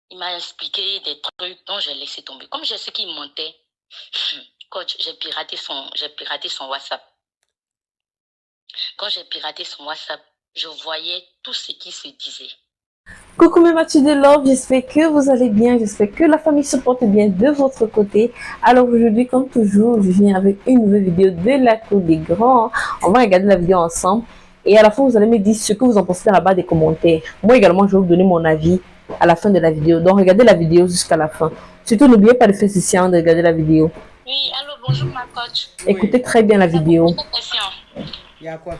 Il m'a expliqué des trucs dont j'ai laissé tomber. Comme je sais qu'il mentait, coach, j'ai piraté son WhatsApp. Quand j'ai piraté son WhatsApp, je voyais tout ce qui se disait. Coucou mes Mathieu de Love, j'espère que vous allez bien, j'espère que la famille se porte bien de votre côté. Alors aujourd'hui, comme toujours, je viens avec une nouvelle vidéo de la cour des grands. On va regarder la vidéo ensemble et à la fin, vous allez me dire ce que vous en pensez dans la barre des commentaires. Moi également, je vais vous donner mon avis à la fin de la vidéo. Donc regardez la vidéo jusqu'à la fin. Surtout, n'oubliez pas de faire ceci avant de regarder la vidéo. Oui, allô, bonjour ma coach. Écoutez Oui, très bien la C'est pour vidéo. poser question. il y a quoi?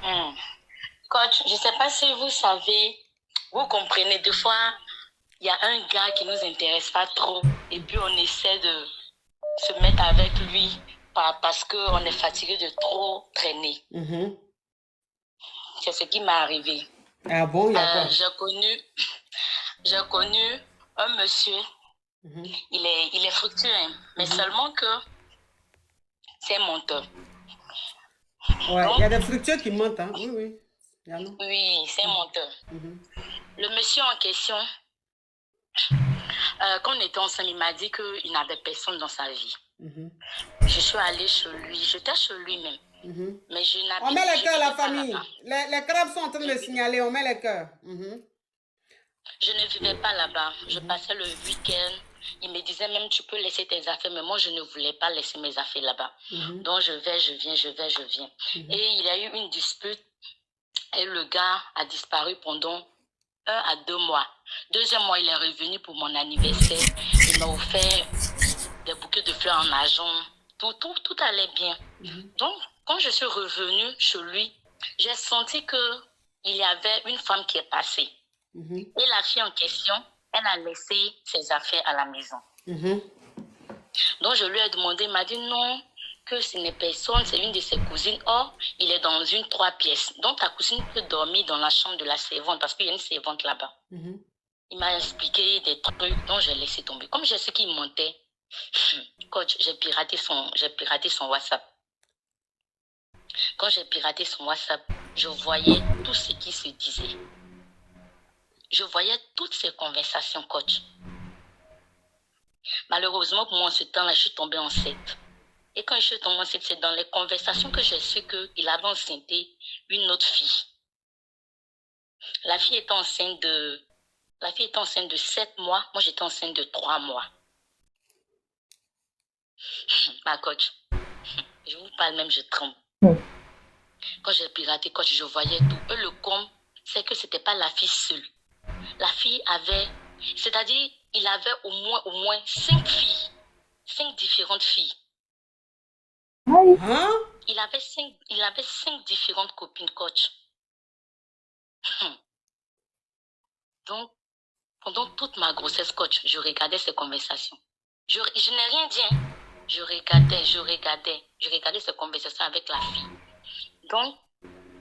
Hmm. Coach, je ne sais pas si vous savez, vous comprenez, des fois, il y a un gars qui ne nous intéresse pas trop et puis on essaie de se mettre avec lui parce qu'on est fatigué de trop traîner. C'est ce qui m'est arrivé. Ah bon, il y a quoi? J'ai connu un monsieur, il est fructueux, hein, mais seulement que c'est un menteur. Ouais, il y Donc, a des fructueux qui mentent, hein? Oui, oui. Il y en a. oui, c'est un menteur. Le monsieur en question, quand on était ensemble, il m'a dit qu'il n'avait personne dans sa vie. Je suis allée chez lui, j'étais chez lui même. Mais On met les cœurs, la pas famille. là-bas. Les crabes sont en train de signaler, on met les cœurs. Je ne vivais pas là-bas. Je passais le week-end. Il me disait même, tu peux laisser tes affaires, mais moi, je ne voulais pas laisser mes affaires là-bas. Donc, je vais, je viens, je vais, je viens. Et il y a eu une dispute et le gars a disparu pendant 1 à 2 mois. Deuxième mois, il est revenu pour mon anniversaire. Il m'a offert des bouquets de fleurs en argent. Tout allait bien. Donc, quand je suis revenue chez lui, j'ai senti qu'il y avait une femme qui est passée. Et la fille en question, elle a laissé ses affaires à la maison. Donc, je lui ai demandé, il m'a dit non, que ce n'est personne, c'est une de ses cousines. Or, il est dans une 3 pièces. Donc, ta cousine peut dormir dans la chambre de la servante parce qu'il y a une servante là-bas. Il m'a expliqué des trucs dont j'ai laissé tomber. Comme je sais qu'il mentait, coach, j'ai piraté son WhatsApp. Quand j'ai piraté son WhatsApp, je voyais tout ce qui se disait. Je voyais toutes ces conversations, coach. Malheureusement, pour moi, en ce temps-là, je suis tombée enceinte. Et quand je suis tombée enceinte, c'est dans les conversations que j'ai su qu'il avait enceinté une autre fille. La fille était enceinte de 7 mois. Moi, j'étais enceinte de 3 mois. Ma coach, je vous parle même, je tremble. Quand j'ai piraté, coach, je voyais tout. Et le com, c'est que ce n'était pas la fille seule. La fille avait, c'est-à-dire, il avait au moins 5 filles. 5 différentes filles. Hein? Il avait cinq différentes copines, coach. Donc, pendant toute ma grossesse, coach, je regardais ces conversations. Je n'ai rien dit, hein. Je regardais ces conversations avec la fille. Donc,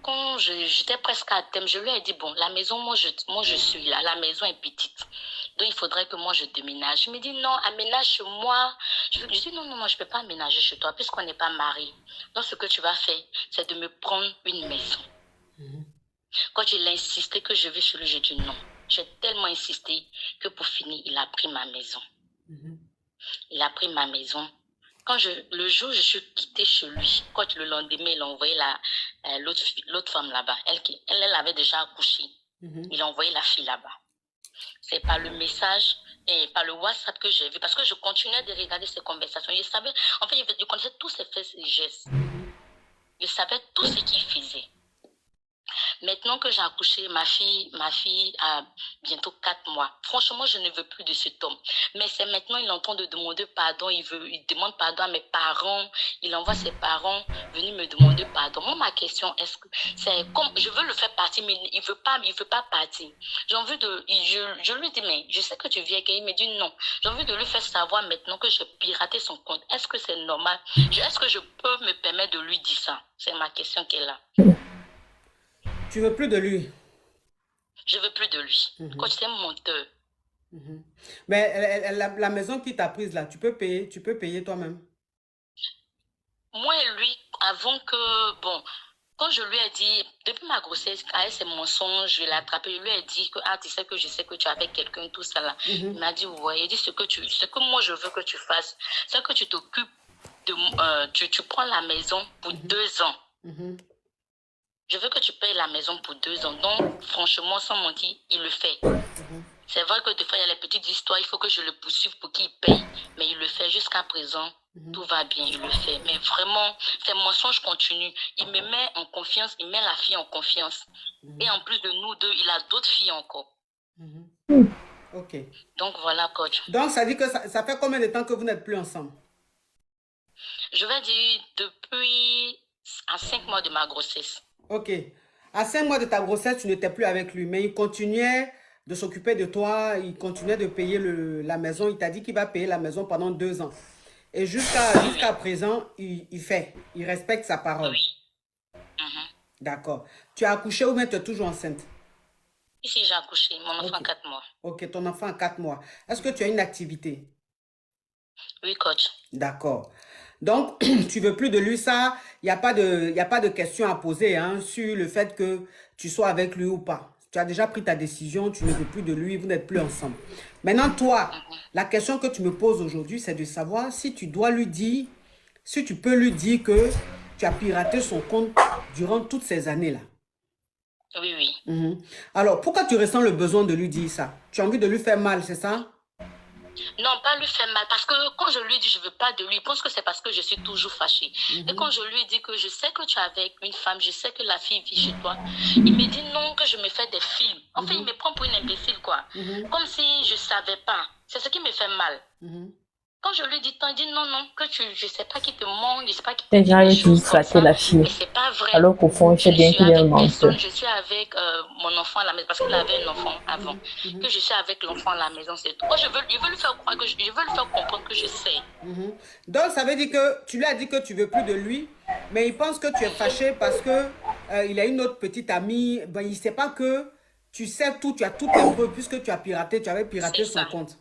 quand j'étais presque à thème, je lui ai dit, bon, la maison, moi je suis là, la maison est petite. Donc, il faudrait que moi, je déménage. Il me dit, non, aménage chez moi. Je dis, non, moi, je ne peux pas aménager chez toi, puisqu'on n'est pas mariés. Donc, ce que tu vas faire, c'est de me prendre une maison. Quand il a insisté que je vais chez lui, j'ai dit non. J'ai tellement insisté que pour finir, il a pris ma maison. Il a pris ma maison. Le jour où je suis quittée chez lui, quand le lendemain, il a envoyé l'autre femme là-bas. Elle avait déjà accouché. Il a envoyé la fille là-bas. C'est par le message et par le WhatsApp que j'ai vu. Parce que je continuais de regarder ces conversations. Je connaissais tous ses faits et gestes. Je savais tout ce qu'il faisait. Maintenant que j'ai accouché, ma fille a bientôt 4 mois. Franchement, je ne veux plus de cet homme. Mais c'est maintenant, il entend de demander pardon. Il demande pardon à mes parents. Il envoie ses parents venir me demander pardon. Moi, ma question, c'est comme, je veux le faire partir, mais il veut pas partir. Je lui dis, mais je sais que tu viens, il me dit non. J'ai envie de lui faire savoir maintenant que j'ai piraté son compte. Est-ce que c'est normal? Est-ce que je peux me permettre de lui dire ça? C'est ma question qui est là. Tu veux plus de lui? Je veux plus de lui. Coach, c'est un menteur. Mais la maison qui t'a prise là, tu peux payer toi-même. Moi et lui, avant que, bon, Quand je lui ai dit, depuis ma grossesse, avec ses mensonges, je l'ai attrapé, je lui ai dit que, ah, tu sais que je sais que tu es avec quelqu'un, tout ça là. Il m'a dit, ouais, il dit ce que moi je veux que tu fasses, c'est que tu t'occupes tu prends la maison pour 2 ans. Je veux que tu payes la maison pour 2 ans. Donc, franchement, sans mentir, il le fait. C'est vrai que des fois, il y a les petites histoires, il faut que je le poursuive pour qu'il paye. Mais il le fait jusqu'à présent. Tout va bien, il le fait. Mais vraiment, ces mensonges continuent. Il me met en confiance, il met la fille en confiance. Et en plus de nous deux, il a d'autres filles encore. Ok. Donc, voilà, coach. Donc, ça dit que ça fait combien de temps que vous n'êtes plus ensemble? Je vais dire depuis à 5 mois de ma grossesse. Ok. À 5 mois de ta grossesse, tu n'étais plus avec lui, mais il continuait de s'occuper de toi, il continuait de payer la maison. Il t'a dit qu'il va payer la maison pendant 2 ans. Et jusqu'à présent, il respecte sa parole. Oui. D'accord. Tu as accouché ou bien tu es toujours enceinte? Ici, j'ai accouché, mon enfant a 4 mois. Ok, ton enfant a 4 mois. Est-ce que tu as une activité? Oui, coach. D'accord. Donc, tu veux plus de lui, ça, il n'y a pas de question à poser hein, sur le fait que tu sois avec lui ou pas. Tu as déjà pris ta décision, tu ne veux plus de lui, vous n'êtes plus ensemble. Maintenant, toi, la question que tu me poses aujourd'hui, c'est de savoir si tu dois lui dire, si tu peux lui dire que tu as piraté son compte durant toutes ces années-là. Oui, oui. Alors, pourquoi tu ressens le besoin de lui dire ça? Tu as envie de lui faire mal, c'est ça? Non, pas lui faire mal. Parce que quand je lui dis je ne veux pas de lui, il pense que c'est parce que je suis toujours fâchée. Et quand je lui dis que je sais que tu es avec une femme, je sais que la fille vit chez toi, il me dit non, que je me fais des films. Enfin, il me prend pour une imbécile, quoi. Comme si je ne savais pas. C'est ce qui me fait mal. Quand je lui dis tant, il dit non, non, que je ne sais pas qui te ment, je ne sais pas qui te dit des choses comme ça. la fille. Mais c'est pas vrai. Alors qu'au fond, je sais bien qu'il est un menteur. Je suis avec mon enfant à la maison, parce qu'il avait un enfant avant. Que je suis avec l'enfant à la maison, c'est tout. Je veux lui faire croire je veux lui faire comprendre que je sais. Donc, ça veut dire que tu lui as dit que tu ne veux plus de lui, mais il pense que tu es fâché parce que il a une autre petite amie. Ben, il ne sait pas que tu sais tout, tu as toutes les preuves puisque tu avais piraté son compte.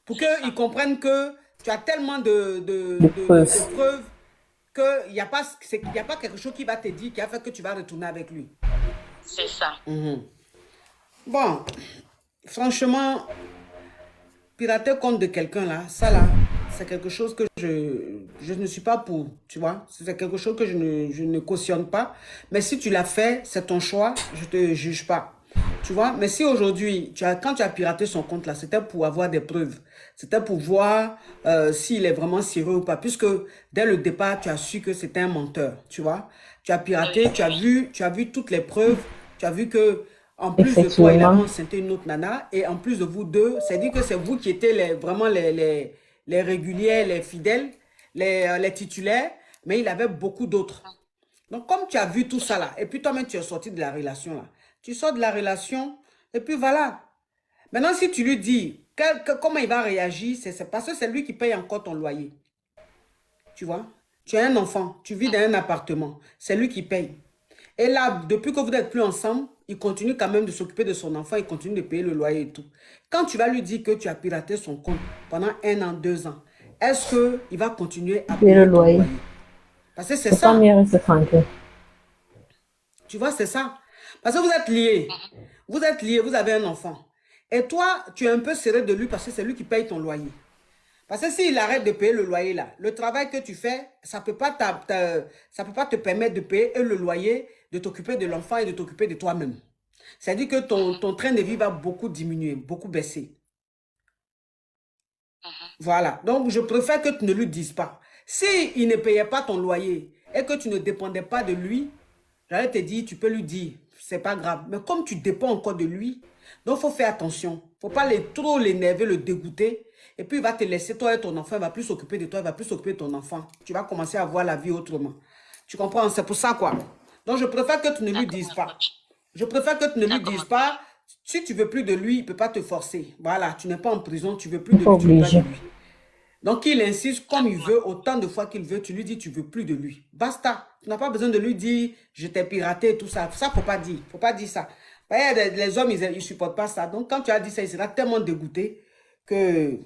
Pour qu'ils comprennent que tu as tellement de preuves qu'il n'y a pas quelque chose qui va te dire qui a fait que tu vas retourner avec lui. C'est ça. Bon, franchement, pirater le compte de quelqu'un là, ça là, c'est quelque chose que je ne suis pas pour, tu vois. C'est quelque chose que je ne cautionne pas. Mais si tu l'as fait, c'est ton choix, je ne te juge pas. Tu vois, mais si aujourd'hui, quand tu as piraté son compte là, c'était pour avoir des preuves. C'était pour voir s'il est vraiment sérieux ou pas. Puisque dès le départ, tu as su que c'était un menteur. Tu vois, tu as piraté, tu as vu toutes les preuves. Tu as vu que en plus de toi, il a enceinté une autre nana. Et en plus de vous deux, c'est-à-dire que c'est vous qui étiez vraiment les réguliers, les fidèles, les titulaires. Mais il avait beaucoup d'autres. Donc, comme tu as vu tout ça là, et puis toi-même, tu es sorti de la relation là. Tu sors de la relation, et puis voilà. Maintenant, si tu lui dis comment il va réagir, c'est parce que c'est lui qui paye encore ton loyer. Tu vois? Tu as un enfant, tu vis dans un appartement, c'est lui qui paye. Et là, depuis que vous n'êtes plus ensemble, il continue quand même de s'occuper de son enfant, il continue de payer le loyer et tout. Quand tu vas lui dire que tu as piraté son compte pendant 1 an, 2 ans, est-ce qu'il va continuer à payer le loyer? Parce que c'est ça. Tu vois, c'est ça. Parce que vous êtes liés. Vous êtes liés, vous avez un enfant. Et toi, tu es un peu serré de lui parce que c'est lui qui paye ton loyer. Parce que s'il arrête de payer le loyer là, le travail que tu fais, ça ne peut pas te permettre de payer le loyer, de t'occuper de l'enfant et de t'occuper de toi-même. C'est-à-dire que ton train de vie va beaucoup diminuer, beaucoup baisser. Voilà. Donc, je préfère que tu ne lui dises pas. S'il ne payait pas ton loyer et que tu ne dépendais pas de lui, j'allais te dire, tu peux lui dire, c'est pas grave. Mais comme tu dépends encore de lui, donc il faut faire attention. Il ne faut pas trop l'énerver, le dégoûter. Et puis il va te laisser, toi et ton enfant, il va plus s'occuper de toi, il va plus s'occuper de ton enfant. Tu vas commencer à voir la vie autrement. Tu comprends? C'est pour ça quoi. Donc je préfère que tu ne lui dises pas. Je préfère que tu ne lui dises pas. Si tu ne veux plus de lui, il ne peut pas te forcer. Voilà, tu n'es pas en prison, tu ne veux plus de lui, tu veux pas de lui. Donc, il insiste comme il veut, autant de fois qu'il veut, tu lui dis tu ne veux plus de lui. Basta. Tu n'as pas besoin de lui dire je t'ai piraté, tout ça. Ça, il ne faut pas dire. Il ne faut pas dire ça. Les hommes, ils ne supportent pas ça. Donc, quand tu as dit ça, il sera tellement dégoûté qu'il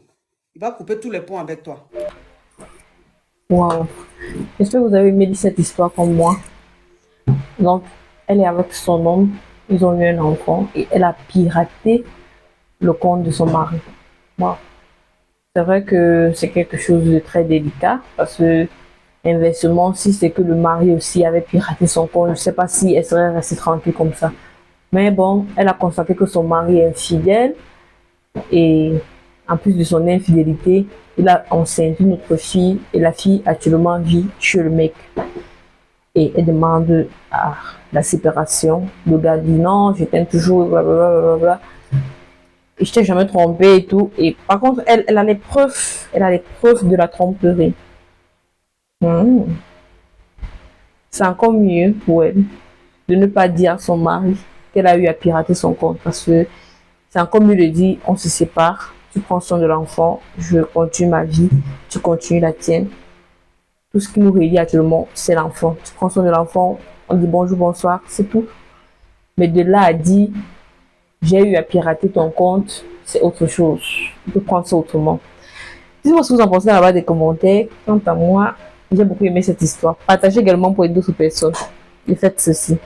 va couper tous les ponts avec toi. Wow. J'espère que vous avez aimé cette histoire comme moi. Donc, elle est avec son homme, ils ont eu un enfant et elle a piraté le compte de son mari. Bon, c'est vrai que c'est quelque chose de très délicat parce que inversement, si c'est que le mari aussi avait piraté son compte, je ne sais pas si elle serait restée tranquille comme ça. Mais bon, elle a constaté que son mari est infidèle et en plus de son infidélité, il a enceinte une autre fille et la fille actuellement vit chez le mec. Et elle demande la séparation. Le gars dit non, je t'aime toujours, blablabla. Et je t'ai jamais trompé et tout. Et par contre, elle a les preuves. Elle a les preuves de la tromperie. C'est encore mieux pour elle de ne pas dire à son mari qu'elle a eu à pirater son compte. Parce que c'est encore mieux de dire on se sépare, tu prends soin de l'enfant, je continue ma vie, tu continues la tienne. Tout ce qui nous relie actuellement, c'est l'enfant. Tu prends soin de l'enfant, on dit bonjour, bonsoir, c'est tout. Mais de là à dire j'ai eu à pirater ton compte, c'est autre chose. On peut prendre ça autrement. Dites-moi ce que vous en pensez dans la barre des commentaires. Quant à moi, j'ai beaucoup aimé cette histoire. Partagez également pour aider d'autres personnes. Et faites ceci.